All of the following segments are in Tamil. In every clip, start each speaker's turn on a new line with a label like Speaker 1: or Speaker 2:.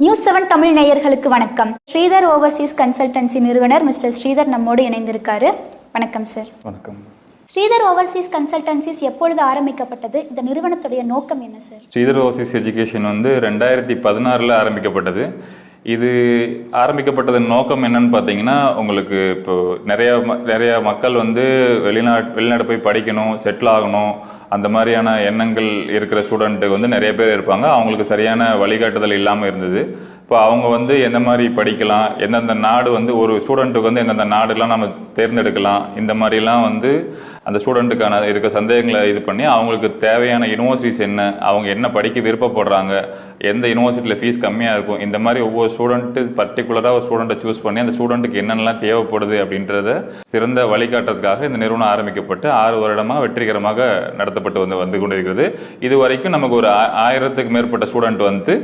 Speaker 1: நியூஸ்7 தமிழ் நேயர்களுக்கு வணக்கம். ஸ்ரீதர் ஓவர்சீஸ் கன்சல்டன்சி நிறுவனர் மிஸ்டர் ஸ்ரீதர் நம்மோடு இணைந்திருக்காரு. வணக்கம் சார்.
Speaker 2: வணக்கம்.
Speaker 1: ஸ்ரீதர் ஓவர்சீஸ் கன்சல்டன்சிஸ் எப்பொழுது ஆரம்பிக்கப்பட்டது? இந்த நிறுவனத்துடைய நோக்கம் என்ன சார்?
Speaker 2: ஸ்ரீதர் ஓவர்சீஸ் எஜுகேஷன் 2016 ஆரம்பிக்கப்பட்டது. இது ஆரம்பிக்கப்பட்டதன் நோக்கம் என்னன்னு பார்த்தீங்கன்னா, உங்களுக்கு இப்போ நிறைய மக்கள் வெளிநாடு போய் படிக்கணும், செட்டில் ஆகணும், அந்த மாதிரியான எண்ணங்கள் இருக்கிற ஸ்டூடெண்ட்டு நிறைய பேர் இருப்பாங்க. அவங்களுக்கு சரியான வழிகாட்டுதல் இல்லாமல் இருந்தது. இப்போ அவங்க எந்த மாதிரி படிக்கலாம், எந்தெந்த நாடு ஒரு ஸ்டூடெண்ட்டுக்கு எந்தெந்த நாடுலாம் நம்ம தேர்ந்தெடுக்கலாம், இந்த மாதிரிலாம் அந்த ஸ்டூடெண்ட்டுக்கான இருக்க சந்தேகங்களை இது பண்ணி அவங்களுக்கு தேவையான யூனிவர்சிட்டிஸ் என்ன, அவங்க என்ன படிக்க விருப்பப்படுறாங்க, எந்த யூனிவர்சிட்டியில் ஃபீஸ் கம்மியாக இருக்கும், இந்த மாதிரி ஒவ்வொரு ஸ்டூடெண்ட்டு பர்டிகுலராக ஒரு ஸ்டூடெண்ட்டை சூஸ் பண்ணி அந்த ஸ்டூடெண்ட்டுக்கு என்னென்னலாம் தேவைப்படுது அப்படின்றத சிறந்த வழிகாட்டுறதுக்காக இந்த நிறுவனம் ஆரம்பிக்கப்பட்டு 6 வருடமாக வெற்றிகரமாக நடத்தப்பட்டு வந்து கொண்டிருக்கிறது. இது வரைக்கும் நமக்கு ஒரு 1000க்கு மேற்பட்ட ஸ்டூடெண்ட்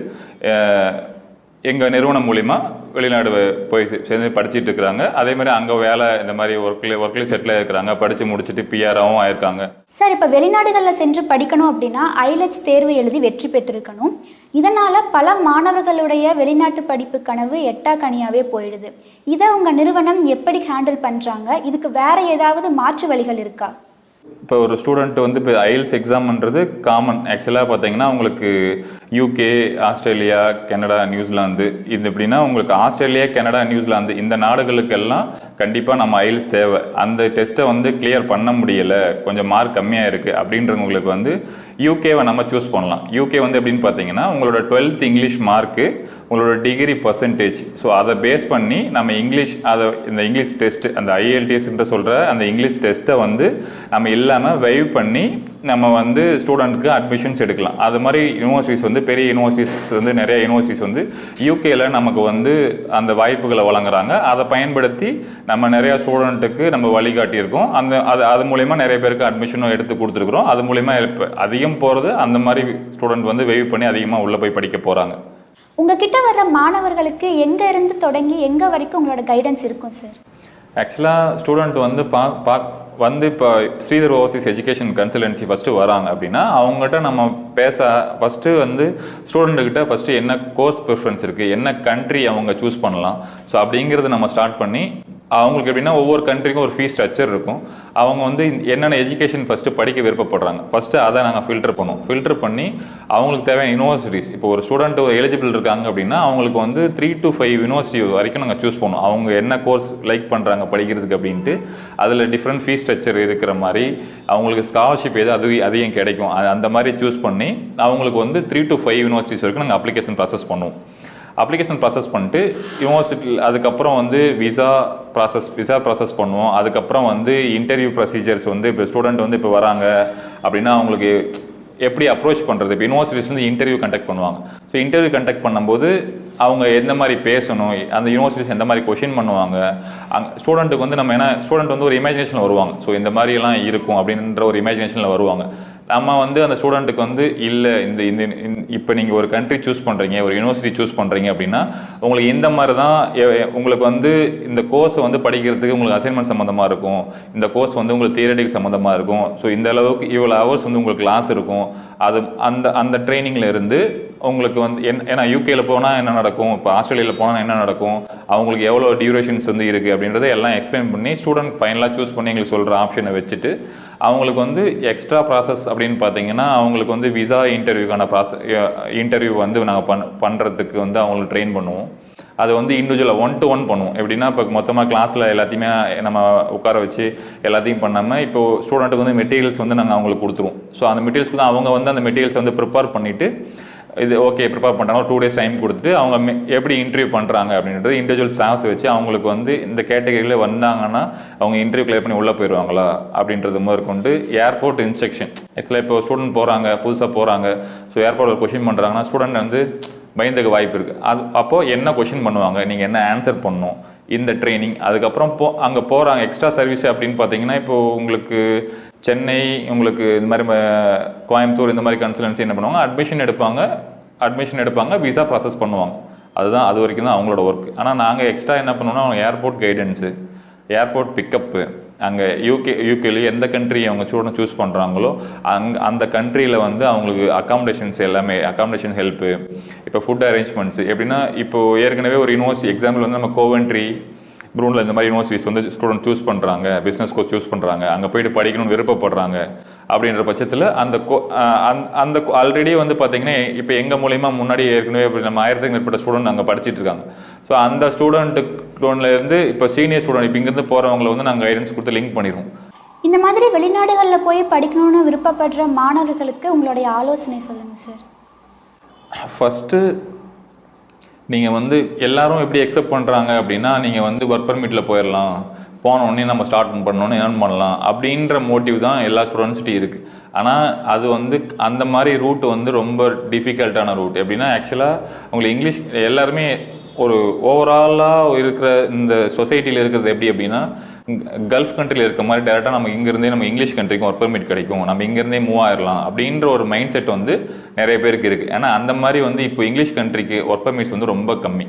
Speaker 2: எங்கள் நிறுவனம் மூலிமா வெளிநாடு போய் சேர்ந்து படிச்சுட்டு இருக்கிறாங்க. அதே மாதிரி அங்கே வேலை இந்த மாதிரி ஒர்க்லேயும் செட்டில் இருக்கிறாங்க, படித்து முடிச்சுட்டு பிஆராகவும் ஆயிருக்காங்க.
Speaker 1: சார், இப்போ வெளிநாடுகளில் சென்று படிக்கணும் அப்படின்னா ஐலெட்ஸ் தேர்வு எழுதி வெற்றி பெற்றிருக்கணும். இதனால் பல மாணவர்களுடைய வெளிநாட்டு படிப்பு கனவு எட்டாக்கனியாகவே போயிடுது. இதை உங்கள் நிறுவனம் எப்படி ஹேண்டில் பண்ணுறாங்க? இதுக்கு வேறு ஏதாவது மாற்று வழிகள் இருக்கா?
Speaker 2: இப்போ ஒரு ஸ்டூடெண்ட் இப்போ ஐஎல்ஸ் எக்ஸாம்ன்றது காமன். ஆக்சுவலாக பார்த்தீங்கன்னா உங்களுக்கு யூகே, ஆஸ்திரேலியா, கனடா, நியூசிலாந்து, இது எப்படின்னா உங்களுக்கு ஆஸ்திரேலியா, கனடா, நியூசிலாந்து இந்த நாடுகளுக்கெல்லாம் கண்டிப்பாக நம்ம ஐஎல்ஸ் தேவை. அந்த டெஸ்ட்டை கிளியர் பண்ண முடியலை, கொஞ்சம் மார்க் கம்மியாக இருக்குது அப்படின்றவங்களுக்கு யூகேவை நம்ம சூஸ் பண்ணலாம். யூகே எப்படின்னு பார்த்தீங்கன்னா உங்களோட 12th இங்கிலீஷ் மார்க்கு, உங்களோட டிகிரி பர்சன்டேஜ், ஸோ அதை பேஸ் பண்ணி நம்ம இந்த இங்கிலீஷ் டெஸ்ட், அந்த ஐஎல்டிஎஸ்ன்ற சொல்கிற அந்த இங்கிலீஷ் டெஸ்ட்டை நம்ம இல்லாமல் வைவ் பண்ணி நம்ம ஸ்டூடெண்ட்டுக்கு அட்மிஷன்ஸ் எடுக்கலாம். அது மாதிரி யூனிவர்சிட்டிஸ் பெரிய யூனிவர்சிட்டிஸ் நிறைய யூனிவர்சிட்டிஸ் யூகேல நமக்கு அந்த வாய்ப்புகளை வழங்குறாங்க. அதை பயன்படுத்தி நம்ம நிறைய ஸ்டூடெண்ட்டுக்கு நம்ம வழிகாட்டியிருக்கோம். அது மூலயமா நிறைய பேருக்கு அட்மிஷனும் எடுத்து கொடுத்துருக்குறோம். அது மூலயமா அதிகம் போகிறது அந்த மாதிரி ஸ்டூடெண்ட் வைவ் பண்ணி அதிகமாக உள்ளே போய் படிக்க போகிறாங்க.
Speaker 1: உங்ககிட்ட வர்ற மாணவர்களுக்கு எங்கே இருந்து தொடங்கி எங்கே வரைக்கும் உங்களோட கைடன்ஸ் இருக்கும் சார்?
Speaker 2: ஆக்சுவலாக ஸ்டூடெண்ட் இப்போ Sridhar Overseas education consultancy first வராங்க அப்படின்னா அவங்ககிட்ட நம்ம ஃபஸ்ட்டு ஸ்டூடெண்ட்டுக்கிட்ட என்ன கோர்ஸ் ப்ரிஃபரன்ஸ் இருக்குது, என்ன கண்ட்ரி அவங்க சூஸ் பண்ணலாம், ஸோ அப்படிங்கிறத நம்ம ஸ்டார்ட் பண்ணி அவங்களுக்கு எப்படின்னா ஒவ்வொரு கண்ட்ரிக்கும் ஒரு ஃபீஸ் ஸ்ட்ரக்சர் இருக்கும். அவங்க என்னென்ன எஜுகேஷன் ஃபஸ்ட்டு படிக்க விருப்பப்படுறாங்க, ஃபஸ்ட்டு அதை நாங்கள் ஃபில்டர் பண்ணி அவங்களுக்கு தேவையான யூனிவர்சிட்டிஸ், இப்போ ஒரு ஸ்டூடெண்ட் எலிஜிபிள் இருக்காங்க அப்படின்னா அவங்களுக்கு 3 to 5 யூனிவர்சிட்டி வரைக்கும் நாங்கள் சூஸ் பண்ணுவோம். அவங்க என்ன கோர்ஸ் லைக் பண்ணுறாங்க படிக்கிறதுக்கு அப்படின்ட்டு அதில் டிஃப்ரெண்ட் ஃபீஸ் ஸ்ட்ரக்சர் இருக்கிற மாதிரி அவங்களுக்கு ஸ்காலர்ஷிப் அதையும் கிடைக்கும். அந்த மாதிரி சூஸ் பண்ணி அவங்களுக்கு 3 to 5 யூனிவர்சிட்டிஸ் வரைக்கும் நாங்கள் அப்ளிகேஷன் ப்ராசஸ் பண்ணிட்டு யூனிவர்சிட்டியில் அதுக்கப்புறம் விசா ப்ராசஸ் பண்ணுவோம். அதுக்கப்புறம் இன்டர்வியூ ப்ரொசீஜர்ஸ் இப்போ ஸ்டூடெண்ட் இப்போ வராங்க அப்படின்னா அவங்களுக்கு எப்படி அப்ரோச் பண்ணுறது, இப்போ யூனிவர்சிட்டிஸ் இன்டர்வியூ கண்டக்ட் பண்ணுவாங்க. ஸோ இன்டர்வியூ கண்டக்ட் பண்ணும்போது அவங்க எந்த மாதிரி பேசணும், அந்த யூனிவர்சிட்டிஸ் எந்த மாதிரி கொஷின் பண்ணுவாங்க, ஸ்டூடெண்ட்டுக்கு நம்ம ஸ்டூடெண்ட் ஒரு இமேஜினேஷனில் வருவாங்க. ஸோ இந்த மாதிரிலாம் இருக்கும் அப்படின்ற ஒரு இமேஜினேஷனில் வருவாங்க. நம்ம அந்த ஸ்டூடெண்ட்டுக்கு இல்லை இப்போ நீங்கள் ஒரு கண்ட்ரி சூஸ் பண்ணுறீங்க, ஒரு யூனிவர்சிட்டி சூஸ் பண்ணுறீங்க அப்படின்னா உங்களுக்கு இந்த மாதிரி தான் உங்களுக்கு இந்த கோர்ஸை படிக்கிறதுக்கு உங்களுக்கு அசைன்மெண்ட் சம்மந்தமாக இருக்கும், இந்த கோர்ஸ் உங்களுக்கு தியரட்டிக் சம்மந்தமாக இருக்கும், ஸோ இந்த அளவுக்கு இவ்வளோ ஹவர்ஸ் உங்களுக்கு கிளாஸ் இருக்கும். அது அந்த ட்ரைனிங்கில் இருந்து உங்களுக்கு ஏன்னா யூகேல போனால் என்ன நடக்கும், இப்போ ஆஸ்திரேலியாவில் போனால் என்ன நடக்கும், அவங்களுக்கு எவ்வளோ டியூரேஷன்ஸ் இருக்குது அப்படின்றத எல்லாம் எக்ஸ்பிளைன் பண்ணி ஸ்டூடெண்ட் ஃபைனலாக சூஸ் பண்ணி எங்களுக்கு சொல்கிற ஆப்ஷனை வச்சுட்டு அவங்களுக்கு எக்ஸ்ட்ரா ப்ராசஸ் அப்படின்னு பார்த்தீங்கன்னா அவங்களுக்கு விசா இன்டர்வியூக்கான இன்டர்வியூ நாங்கள் பண்ணுறதுக்கு அவங்களுக்கு ட்ரெயின் பண்ணுவோம். அது இண்டிவிஜுவலாக 1-to-1 பண்ணுவோம். எப்படின்னா இப்போ மொத்தமாக கிளாஸில் எல்லாத்தையுமே நம்ம உட்கார வச்சு எல்லாத்தையும் பண்ணாமல் இப்போது ஸ்டூடெண்ட்டுக்கு மெட்டீரியல்ஸ் நாங்கள் அவங்களுக்கு கொடுத்துருவோம். ஸோ அந்த மெட்டீரியல்ஸ் அவங்க அந்த மெட்டீரியல்ஸ் ப்ரிப்பேர் பண்ணிவிட்டு இது ஓகே ப்ரிப்பேர் பண்ணுறாங்க, 2 days டைம் கொடுத்துட்டு அவங்க எப்படி இன்டர்வியூ பண்ணுறாங்க அப்படின்றது இண்டிவிஜுவல் ஸ்டாஃப்ஸ் வச்சு அவங்களுக்கு இந்த கேட்டகரியில் வந்தாங்கன்னா அவங்க இன்டர்வியூ கிளியர் பண்ணி உள்ளே போயிடுவாங்களா அப்படின்றது முதற்கொண்டு ஏர்போர்ட் இன்ஸ்ட்ரக்ஷன். ஆக்சுவலாக இப்போ ஸ்டூடெண்ட் போகிறாங்க, புதுசாக போகிறாங்க, ஸோ ஏர்போர்ட்டில் கொஷின் பண்ணுறாங்கன்னா ஸ்டூடெண்ட் பயந்துக்க வாய்ப்பு இருக்குது. அப்போது என்ன கொஷின் பண்ணுவாங்க, நீங்கள் என்ன ஆன்சர் பண்ணணும், இந்த ட்ரைனிங். அதுக்கப்புறம் அங்கே போகிறாங்க எக்ஸ்ட்ரா சர்வீஸ் அப்படின்னு பார்த்தீங்கன்னா இப்போது உங்களுக்கு சென்னை, உங்களுக்கு இந்த மாதிரி கோயம்புத்தூர் இந்த மாதிரி கன்சல்டன்சி என்ன பண்ணுவாங்க, அட்மிஷன் எடுப்பாங்க, விசா ப்ராசஸ் பண்ணுவாங்க. அது வரைக்கும் தான் அவங்களோட ஒர்க். ஆனால் நாங்கள் எக்ஸ்ட்ரா என்ன பண்ணுவோம்னா அவங்க ஏர்போர்ட் கைடன்ஸு, ஏர்போர்ட் பிக்கப்பு, அங்கே யூகேலேயே எந்த கண்ட்ரி அவங்க ஸ்டூடெண்ட் சூஸ் பண்ணுறாங்களோ அந்த கண்ட்ரியில் வந்து அவங்களுக்கு அகாமடேஷன்ஸ் எல்லாமே, அகாமடேஷன் ஹெல்ப்பு, இப்போ ஃபுட் அரேஞ்ச்மெண்ட்ஸ் எப்படின்னா, இப்போது ஏற்கனவே ஒரு யூனிவர்சிட்டி எக்ஸாம்பிள் வந்து நம்ம கோவென்ட்ரி, ப்ரூனில் இந்த மாதிரி யூனிவர்சிட்டிஸ் வந்து ஸ்டூடெண்ட் சூஸ் பண்ணுறாங்க, பிஸ்னஸ் கோர்ஸ் சூஸ் பண்ணுறாங்க, அங்கே போயிட்டு படிக்கணும்னு விருப்பப்படுறாங்க. அப்படின்ற பட்சத்தில் அந்த ஆல்ரெடி வந்து பார்த்தீங்கன்னா இப்போ எங்கள் மூலிமா முன்னாடி ஏற்கனவே நம்ம 1000க்கும் மேற்பட்ட ஸ்டூடெண்ட் அங்கே படிச்சுட்டு இருக்காங்க. ஸோ அந்த ஸ்டூடெண்ட்டுலேருந்து இப்போ சீனியர் ஸ்டூடெண்ட் இப்போ இங்கேருந்து போகிறவங்களை வந்து நாங்கள் கைடன்ஸ் கொடுத்து லிங்க் பண்ணிடுவோம்.
Speaker 1: இந்த மாதிரி வெளிநாடுகளில் போய் படிக்கணும்னு விருப்பப்படுற மாணவர்களுக்கு உங்களுடைய ஆலோசனை சொல்லுங்கள் சார்.
Speaker 2: ஃபஸ்ட்டு நீங்கள் வந்து எல்லாரும் எப்படி அக்செப்ட் பண்ணுறாங்க அப்படின்னா, நீங்கள் வந்து ஒர்க் பர்மிட்டில் போயிடலாம், போனோடனே நம்ம ஸ்டார்ட் பண்ணோன்னே ஏர்ன் பண்ணலாம் அப்படின்ற மோட்டிவ் தான் எல்லா ஸ்டூடெண்ட்ஸ்கிட்டையும் இருக்குது. ஆனால் அது வந்து அந்த மாதிரி ரூட் வந்து ரொம்ப டிஃபிகல்ட்டான ரூட். எப்படின்னா ஆக்சுவலாக உங்களுக்கு இங்கிலீஷ் எல்லாருமே ஒரு ஓவராலாக இருக்கிற இந்த சொசைட்டியில் இருக்கிறது எப்படி அப்படின்னா, கல்ஃப் கண்ட்ரியில் இருக்க மாதிரி டேரெக்டாக நம்ம இங்கேருந்தே நம்ம இங்கிலீஷ் கண்ட்ரிக்கும் ஒர்க் பர்மிட் கிடைக்கும், நம்ம இங்கேருந்தே மூவ் ஆயிடலாம் அப்படின்ற ஒரு மைண்ட் செட் வந்து நிறைய பேருக்கு இருக்குது. ஏன்னா அந்த மாதிரி வந்து இப்போ இங்கிலீஷ் கண்ட்ரிக்கு ஒர்க் பர்மிட்ஸ் வந்து ரொம்ப கம்மி.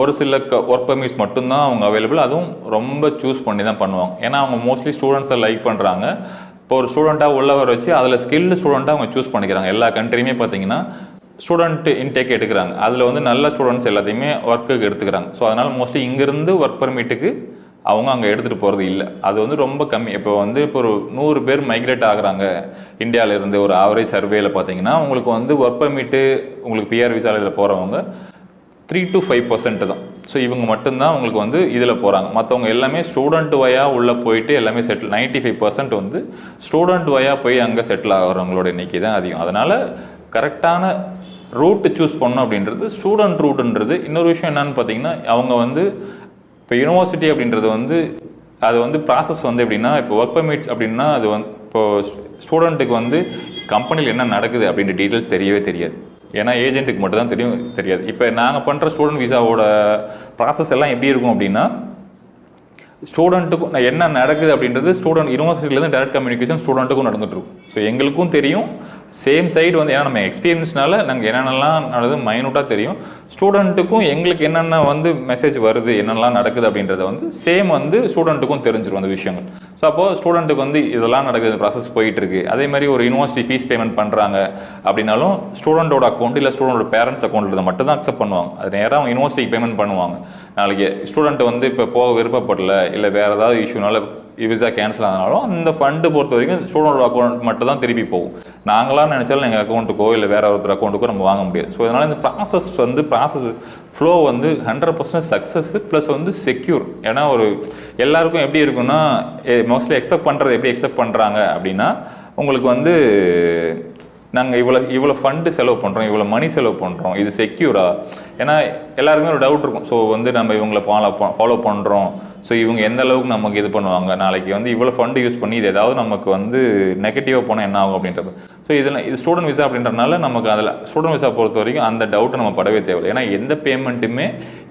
Speaker 2: ஒரு சில ஒர்க் பர்மிட்ஸ் மட்டும்தான் அவங்க அவைலபிள், அதுவும் ரொம்ப சூஸ் பண்ணி தான் பண்ணுவாங்க. ஏன்னா அவங்க மோஸ்ட்லி ஸ்டூடெண்ட்ஸை லைக் பண்ணுறாங்க. இப்போ ஒரு ஸ்டூடெண்ட்டாக உள்ளவர் வச்சு அதில் ஸ்கில்டு ஸ்டூடெண்ட்டாக அவங்க சூஸ் பண்ணிக்கிறாங்க. எல்லா கண்ட்ரியுமே பார்த்தீங்கன்னா ஸ்டூடெண்ட் இன்டேக் எடுக்கிறாங்க, அதில் வந்து நல்ல ஸ்டூடெண்ட்ஸ் எல்லாத்தையுமே ஒர்க்குக்கு எடுத்துக்கிறாங்க. ஸோ அதனால் மோஸ்ட்லி இங்கேருந்து ஒர்க் பர்மிட்டுக்கு அவங்க அங்கே எடுத்துகிட்டு போகிறது இல்லை, அது வந்து ரொம்ப கம்மி. இப்போ வந்து இப்போ ஒரு 100 பேர் மைக்ரேட் ஆகுறாங்க இந்தியாவிலேருந்து, ஒரு ஆவரேஜ் சர்வேல பார்த்தீங்கன்னா உங்களுக்கு வந்து ஒர்க் பர்மிட்டு உங்களுக்கு பிஆர் விசாவில் போகிறவங்க 3 to 5% தான். ஸோ இவங்க மட்டும்தான் உங்களுக்கு வந்து இதில் போகிறாங்க. மற்றவங்க எல்லாமே ஸ்டூடெண்ட் வயாக உள்ளே போயிட்டு எல்லாமே செட்டில், 95% வந்து ஸ்டூடெண்ட் வயாக போய் அங்கே செட்டில் ஆகிறவங்களோட எண்ணிக்கை தான் அதிகம். அதனால் கரெக்டான ரூட்டு சூஸ் பண்ணணும் அப்படின்றது ஸ்டூடெண்ட் ரூட்டுன்றது. இன்னொரு விஷயம் என்னன்னு பார்த்தீங்கன்னா, அவங்க வந்து இப்போ யூனிவர்சிட்டி அப்படின்றது வந்து அது வந்து ப்ராசஸ் வந்து எப்படின்னா, இப்போ ஒர்க் பர்மிட்ஸ் அப்படின்னா அது வந்து இப்போது ஸ்டூடெண்ட்டுக்கு வந்து கம்பெனியில் என்ன நடக்குது அப்படின்ற டீட்டெயில்ஸ் தெரியவே தெரியாது. ஏன்னா ஏஜென்ட்டுக்கு மட்டும் தான் தெரியாது. இப்போ நாங்கள் பண்ணுற ஸ்டூடெண்ட் விசாவோட ப்ராசஸ் எல்லாம் எப்படி இருக்கும் அப்படின்னா, ஸ்டூடெண்ட்டுக்கும் என்ன நடக்குது அப்படின்றது ஸ்டூடெண்ட் யூனிவர்சிட்டிலேருந்து டேரக்ட் கம்யூனிகேஷன் ஸ்டூடெண்ட்டுக்கும் நடந்துட்டு இருக்கும். ஸோ எங்களுக்கும் தெரியும், சேம் சைடு வந்து ஏன்னா நம்ம எக்ஸ்பீரியன்ஸ்னால நாங்கள் என்னென்னலாம் நடக்குது மைனூட்டாக தெரியும். ஸ்டூடெண்ட்டுக்கும் எங்களுக்கு என்னென்ன வந்து மெசேஜ் வருது, என்னென்னலாம் நடக்குது அப்படின்றத வந்து சேம் வந்து ஸ்டூடெண்ட்டுக்கும் தெரிஞ்சிடும் அந்த விஷயங்கள். ஸோ அப்போது ஸ்டூடெண்ட்டுக்கு வந்து இதெல்லாம் நடக்குது, ப்ராசஸ் போயிட்டுருக்கு. அதே மாதிரி ஒரு யூனிவர்சிட்டி ஃபீஸ் பேமெண்ட் பண்ணுறாங்க அப்படின்னாலும் ஸ்டூடெண்ட்டோட அக்கௌண்ட் இல்லை ஸ்டூடெண்டோட பேரண்ட்ஸ் அக்கௌண்ட்டில் மட்டும் தான் அக்செப்ட் பண்ணுவாங்க. அது நேராக அவங்க யூனிவர்சிட்டிக்கு பேமெண்ட் பண்ணுவாங்க. நாளைக்கு ஸ்டூடெண்ட் வந்து இப்போ போக விருப்பப்படல, இல்லை வேறு ஏதாவது இஷ்யூனால விசா கேன்சல் ஆனாலும் அந்த ஃபண்டு பொறுத்த வரைக்கும் ஸ்டூடெண்டோட அக்கௌண்ட் மட்டும் தான் திருப்பி போகும். நாங்களாம் நினச்சாலும் எங்கள் அக்கௌண்ட்டுக்கோ இல்லை வேற ஒருத்தர் அக்கௌண்ட்டுக்கோ நம்ம வாங்க முடியாது. ஸோ அதனால் இந்த ப்ராசஸ் ஃப்ளோ வந்து 100% சக்ஸஸ் ப்ளஸ் வந்து செக்யூர். ஏன்னா ஒரு எல்லாருக்கும் எப்படி இருக்குன்னா, மோஸ்ட்லி எக்ஸ்பெக்ட் பண்ணுறது எப்படி எக்ஸ்பெக்ட் பண்ணுறாங்க அப்படின்னா, உங்களுக்கு வந்து நாங்கள் இவ்வளோ ஃபண்டு செலவு பண்ணுறோம், இவ்வளோ மணி செலவு பண்ணுறோம், இது செக்யூரா? ஏன்னா எல்லாருக்குமே ஒரு டவுட் இருக்கும். ஸோ வந்து நம்ம இவங்களை ஃபாலோ பண்ணுறோம், ஸோ இவங்க எந்த அளவுக்கு நமக்கு இது பண்ணுவாங்க, நாளைக்கு வந்து இவ்வளோ ஃபண்டு யூஸ் பண்ணி இது ஏதாவது நமக்கு வந்து நெகட்டிவாக போனால் என்ன ஆகும் அப்படின்றது. ஸோ இது ஸ்டூடெண்ட் விசா அப்படின்றதுனால நமக்கு அதில் ஸ்டூடெண்ட் விசா பொறுத்த வரைக்கும் அந்த டவுட்டை நம்ம படவே தேவையில்லை. ஏன்னா எந்த பேமெண்ட்டுமே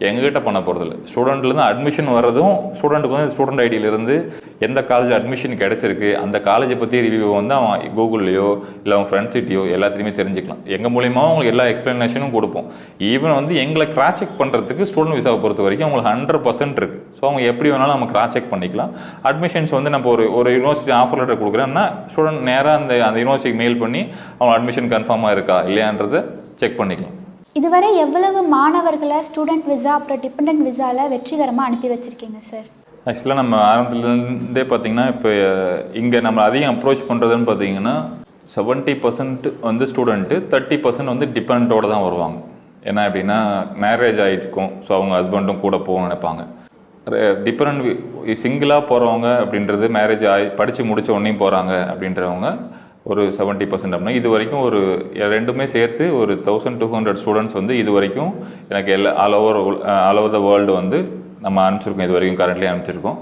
Speaker 2: எங்ககிட்ட பண்ண போகிறதில்ல. ஸ்டூடெண்ட்லேருந்து அட்மிஷன் வர்றதும் ஸ்டூடெண்ட்டுக்கு வந்து ஸ்டூடெண்ட் ஐடியிலேருந்து எந்த காலேஜ் அட்மிஷன் கிடச்சிருக்கு, அந்த காலேஜை பற்றி ரிவ்யூ வந்து அவன் கூகுள்லையோ இல்லை அவன் ஃப்ரெண்ட்ஸ்கிட்டையோ எல்லாத்தையுமே தெரிஞ்சுக்கலாம். எங்கள் மூலியமாக அவங்களுக்கு எல்லா எக்ஸ்ப்ளனேஷனும் கொடுப்போம். ஈவன் வந்து எங்களை கிராஸ் செக் பண்ணுறதுக்கு ஸ்டூடெண்ட் விசாவை பொறுத்த வரைக்கும் அவங்களுக்கு 100% இருக்குது. ஸோ அவங்க எப்படி வேணாலும் நம்ம கிராஸ் செக் பண்ணிக்கலாம். அட்மிஷன்ஸ் வந்து நம்ம ஒரு யூனிவர்சிட்டி ஆஃபர் லெட்டர் கொடுக்குறேன்னா ஸ்டூடெண்ட் நேராக அந்த யூனிவர்சிட்டிக்கு மெயில் பண்ணி அவங்க அட்மிஷன் கன்ஃபார்மாக இருக்கா இல்லையான்றதை செக் பண்ணிக்கலாம்.
Speaker 1: இதுவரை எவ்வளவு மாணவர்களை ஸ்டூடெண்ட் விசா அப்புறம் டிபெண்டன்ட் விசாவில் வெற்றிகரமாக அனுப்பி வச்சிருக்கீங்க சார்?
Speaker 2: ஆக்சுவலாக நம்ம ஆரம்பத்துலேருந்தே பார்த்தீங்கன்னா, இப்போ இங்கே நம்ம அதிகம் அப்ரோச் பண்ணுறதுன்னு பார்த்தீங்கன்னா 70% வந்து ஸ்டூடெண்ட்டு, 30% வந்து டிபெண்டோடு தான் வருவாங்க. ஏன்னா எப்படின்னா மேரேஜ் ஆகிட்டுருக்கும், ஸோ அவங்க ஹஸ்பண்டும் கூட போகணும்னு நினைப்பாங்க. டிபெண்ட் சிங்கிளாக போகிறவங்க அப்படின்றது மேரேஜ் ஆகி படித்து முடித்த உடனே போகிறாங்க அப்படின்றவங்க ஒரு 70% அப்படின்னா இது வரைக்கும் ஒரு ரெண்டுமே சேர்த்து ஒரு 1200 ஸ்டூடெண்ட்ஸ் வந்து இது வரைக்கும் எனக்கு ஆல் ஓவர் த வேர்ல்டு வந்து நம்ம அனுப்பிச்சிருக்கோம். இது வரைக்கும் கரண்ட்லி அனுப்பிச்சிருக்கோம்.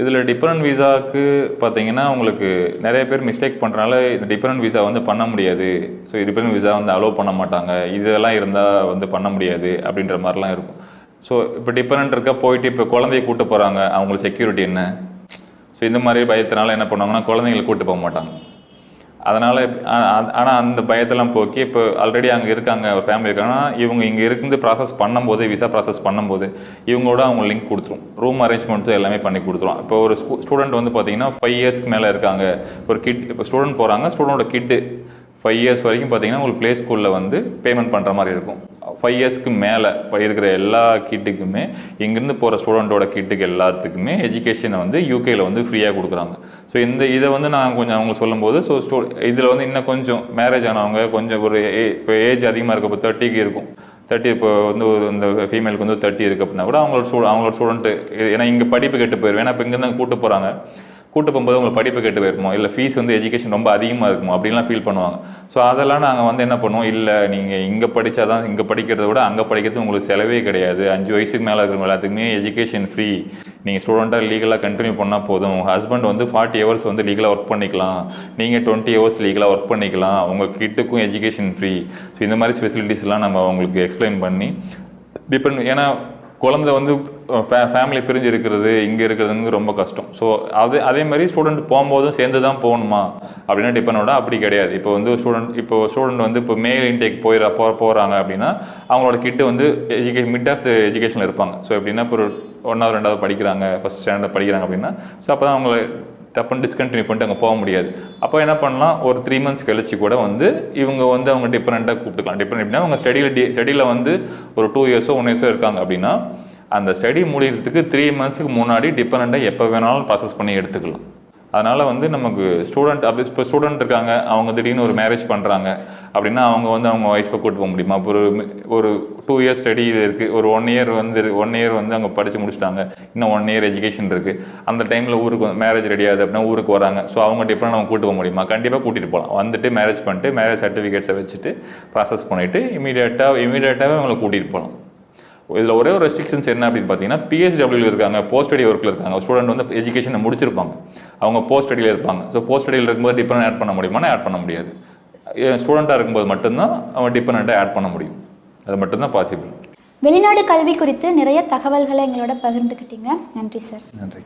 Speaker 2: இதில் டிபெண்ட் விசாவுக்கு பார்த்தீங்கன்னா உங்களுக்கு நிறைய பேர் மிஸ்டேக் பண்ணுறனால இந்த டிபெண்ட் விசா வந்து பண்ண முடியாது, ஸோ டிபெண்ட் விசா வந்து அலோவ் பண்ண மாட்டாங்க, இதெல்லாம் இருந்தால் வந்து பண்ண முடியாது அப்படின்ற மாதிரிலாம் இருக்கும். ஸோ இப்போ டிபெண்ட் இருக்கா போயிட்டு இப்போ குழந்தைய கூப்பிட்டு போகிறாங்க, அவங்களுக்கு செக்யூரிட்டி என்ன? ஸோ இந்த மாதிரி பயத்தினால என்ன பண்ணுவாங்கன்னா குழந்தைங்களை கூப்பிட்டு போக மாட்டாங்க. அதனால் ஆனால் அந்த பயத்தெல்லாம் போக்கி இப்போ ஆல்ரெடி அங்கே இருக்காங்க, ஒரு ஃபேமிலி இருக்காங்கன்னா இவங்க இங்கே இருந்து ப்ராசஸ் பண்ணும்போது, விசா ப்ராசஸ் பண்ணும்போது இவங்களோட அவங்க லிங்க் கொடுத்துரும், ரூம் அரேஞ்ச்மெண்ட்ஸும் எல்லாமே பண்ணி கொடுத்துரும். இப்போ ஒரு ஸ்டூடெண்ட் வந்து பார்த்தீங்கன்னா 5 இயர்ஸ்க்கு மேலே இருக்காங்க, ஒரு கிட் இப்போ ஸ்டூடெண்ட் போகிறாங்க, ஸ்டூடெண்டோட கிட்டு 5 இயர்ஸ் வரைக்கும் பார்த்தீங்கன்னா உங்களுக்கு ப்ளே ஸ்கூலில் வந்து பேமெண்ட் பண்ணுற மாதிரி இருக்கும். 5 இயர்ஸ்க்கு மேலே இருக்கிற எல்லா கிட்டுக்குமே, இங்கேருந்து போகிற ஸ்டூடெண்ட்டோட கிட்டுக்கு எல்லாத்துக்குமே எஜுகேஷனை வந்து யூகேயில் வந்து ஃப்ரீயாக கொடுக்குறாங்க. ஸோ இதை வந்து நான் கொஞ்சம் அவங்க சொல்லும்போது, ஸோ இதில் வந்து இன்னும் கொஞ்சம் மேரேஜ் ஆனவங்க கொஞ்சம் ஒரு இப்போ ஏஜ் அதிகமாக இருக்க, இப்போ 30க்கு இருக்கும், 30 இப்போ வந்து ஒரு இந்த ஃபீமேலுக்கு வந்து 30 இருக்குது அப்படின்னா கூட அவங்களோட ஸ்டூடெண்ட்டு, ஏன்னா இங்கே படிப்பு கெட்டு போயிடும், ஏன்னா இப்போ இங்கேருந்து கூட்டு போகிறாங்க, கூட்டு போகும்போது உங்களுக்கு படிப்பு கெட்டு போயிருக்குமோ, இல்லை ஃபீஸ் வந்து எஜுகேஷன் ரொம்ப அதிகமாக இருக்குமோ அப்படின்லாம் ஃபீல் பண்ணுவாங்க. ஸோ அதெல்லாம் நாங்கள் வந்து என்ன பண்ணுவோம், இல்லை நீங்கள் இங்கே படித்தா தான், இங்கே படிக்கிறத விட அங்கே படிக்கிறது உங்களுக்கு செலவே கிடையாது, 5 வயசுக்கு மேலே இருக்கிறவங்க எல்லாத்துக்குமே எஜுகேஷன் ஃப்ரீ, நீங்கள் ஸ்டூடெண்ட்டாக லீகலாக கண்டினியூ பண்ணால் போதும், உங்கள் ஹஸ்பண்ட் வந்து 40 ஹவர்ஸ் வந்து லீகலாக ஒர்க் பண்ணிக்கலாம், நீங்கள் 20 ஹவர்ஸ் லீகலாக ஒர்க் பண்ணிக்கலாம், உங்கள் கிட்டுக்கும் எஜுகேஷன் ஃப்ரீ. ஸோ இந்த மாதிரி ஃபெசிலிட்டிஸ்லாம் நம்ம அவங்களுக்கு எக்ஸ்பிளைன் பண்ணி ஏன்னா குழந்தை வந்து ஃபேமிலி பிரிஞ்சு இருக்கிறது, இங்கே இருக்கிறதுங்க ரொம்ப கஷ்டம். ஸோ அதே மாதிரி ஸ்டூடெண்ட் போகும்போதும் சேர்ந்து தான் போகணுமா அப்படின்னா டிபெண்டோட அப்படி கிடையாது. இப்போ வந்து ஸ்டூடெண்ட் வந்து இப்போ மேல் இன்டேக் போகிறாங்க அப்படின்னா அவங்களோட கிட்டு வந்து மிட் ஆஃப் த எஜுகேஷனில் இருப்பாங்க. ஸோ எப்படின்னா இப்போ 1வது 2வது படிக்கிறாங்க, ஃபஸ்ட் ஸ்டாண்டர்ட் படிக்கிறாங்க அப்படின்னா, ஸோ அப்போ தான் அவங்கள டப்புன்னு டிஸ்கண்டினியூ பண்ணிட்டு அங்கே போக முடியாது. அப்போ என்ன பண்ணலாம், ஒரு 3 மந்த்ஸ் கழிச்சு கூட வந்து இவங்க வந்து அவங்க டிஃப்ரெண்ட்டாக கூப்பிட்டுக்கலாம். டிஃப்ரெண்ட் அப்படின்னா அவங்க ஸ்டடியில் வந்து ஒரு 2 இயர்ஸோ 1 இயர்ஸோ இருக்காங்க அப்படின்னா, அந்த ஸ்டடி முடிகிறதுக்கு 3 மந்த்ஸுக்கு முன்னாடி டிபெண்ட்டாக எப்போ வேணாலும் ப்ராசஸ் பண்ணி எடுத்துக்கலாம். அதனால் வந்து நமக்கு இப்போ ஸ்டூடெண்ட் இருக்காங்க, அவங்க திடீர்னு ஒரு மேரேஜ் பண்ணுறாங்க அப்படின்னா அவங்க வந்து அவங்க ஒய்ஃபை கூட்டு போக முடியுமா? ஒரு 2 இயர்ஸ் ஸ்டடி இருக்குது, ஒரு 1 இயர் வந்து அவங்க படித்து முடிச்சிட்டாங்க, இன்னும் 1 இயர் எஜுகேஷன் இருக்குது, அந்த டைமில் ஊருக்கு மேரேஜ் ரெடி ஆகுது அப்படின்னா ஊருக்கு வராங்க. ஸோ அவங்க டிஃப்ரெண்ட் அவங்க கூட்டு போக முடியுமா? கண்டிப்பாக கூட்டிகிட்டு போகலாம். வந்துட்டு மேரேஜ் பண்ணிட்டு மேரேஜ் சர்டிஃபிகேட்ஸை வச்சுட்டு ப்ராசஸ் பண்ணிவிட்டு இமீடியட்டாகவே அவங்களை கூட்டிகிட்டு போகலாம். இதில் ஒரே ஒரு ரெஸ்ட்ரிக்ஷன்ஸ் என்ன அப்படின்னு பார்த்தீங்கன்னா, PSW இருக்காங்க, போஸ்ட் ஸ்டடி ஒர்க்கில் இருக்காங்க, ஸ்டூடெண்ட் வந்து எஜுகேஷனை முடிச்சிருப்பாங்க, அவங்க போஸ்ட் ஸ்டடியில் இருப்பாங்க. ஸோ போஸ்ட் ஸ்டடியில் இருக்கும்போது டிபெண்ட் ஆட் பண்ண முடியுமானா ஆட் பண்ண முடியாது. ஸ்டூடெண்ட்டாக இருக்கும்போது மட்டும்தான் அவன் டிபெண்ட்டாக ஆட் பண்ண முடியும், அது மட்டும்தான் பாசிபிள்.
Speaker 1: வெளிநாடு கல்வி குறித்து நிறைய தகவல்களை எங்களோட பகிர்ந்துக்கிட்டீங்க. நன்றி சார்.
Speaker 2: நன்றி.